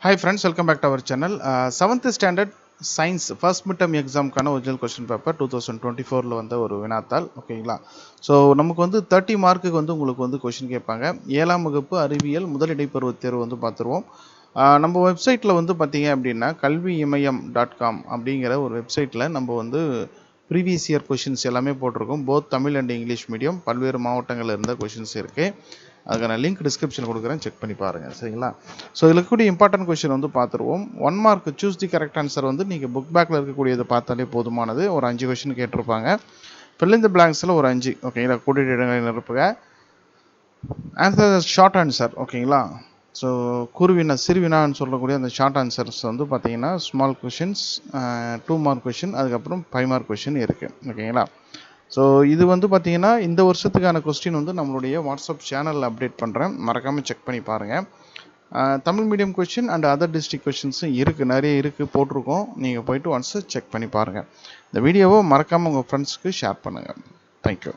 Hi friends, welcome back to our channel. 7th standard science first midterm exam கான original question paper 2024ல வந்த ஒரு வினாத்தாள் ஓகேங்களா. So நமக்கு வந்து 30 மார்க்குக்கு வந்து உங்களுக்கு வந்து கொஸ்டின் கேட்பாங்க. 7ஆம் வகுப்பு அறிவியல் முதல் இடைப்பருவத் தேர்வு வந்து பார்த்துருவோம். நம்ம வெப்சைட்டில் வந்து பார்த்தீங்க அப்படின்னா kalviyimyam.com அப்படிங்கிற ஒரு வெப்சைட்டில் நம்ம வந்து ப்ரீவியஸ் இயர் கொஷின்ஸ் எல்லாமே போட்டிருக்கோம். Both Tamil and English medium பல்வேறு மாவட்டங்களில் இருந்த கொஷின்ஸ் இருக்குது. அதுக்கான லிங்க் டிஸ்கிரிப்ஷன் கொடுக்குறேன், செக் பண்ணி பாருங்கள் சரிங்களா. ஸோ இதில் இருக்கக்கூடிய இம்பார்ட்டன்ட் கொஷின் வந்து பார்த்துருவோம். 1 mark choose the correct answer வந்து நீங்கள் புக் பேக்கில் இருக்கக்கூடியதை பார்த்தாலே போதுமானது. ஒரு 5 கொஷின் கேட்டிருப்பாங்க. ஃபில் இன் தி பிளாங்க்ஸில் ஒரு 5 ஓகேங்களா, கூட்டிட்டு இடங்களை நிரப்புக. ஆன்சர் ஷார்ட் ஆன்சர் ஓகேங்களா. ஸோ குருவினா சிறுவினான்னு சொல்லக்கூடிய அந்த ஷார்ட் ஆன்சர்ஸ் வந்து பார்த்தீங்கன்னா ஸ்மால் கொஷின்ஸ், 2 மார்க் கொஷின், அதுக்கப்புறம் 5 மார்க் கொஷின் இருக்குது ஓகேங்களா. ஸோ இது வந்து பார்த்தீங்கன்னா இந்த வருஷத்துக்கான கொஸ்டின் வந்து நம்மளுடைய வாட்ஸ்அப் சேனலில் அப்டேட் பண்ணுறேன், மறக்காமல் செக் பண்ணி பாருங்கள். Tamil medium question and other district கொஷின்ஸும் இருக்குது, நிறைய இருக்குது போட்டிருக்கோம். நீங்கள் போய்ட்டு ஒன்ஸ் செக் பண்ணி பாருங்கள். இந்த வீடியோவை மறக்காமல் உங்கள் ஃப்ரெண்ட்ஸ்க்கு ஷேர் பண்ணுங்கள். தேங்க்யூ.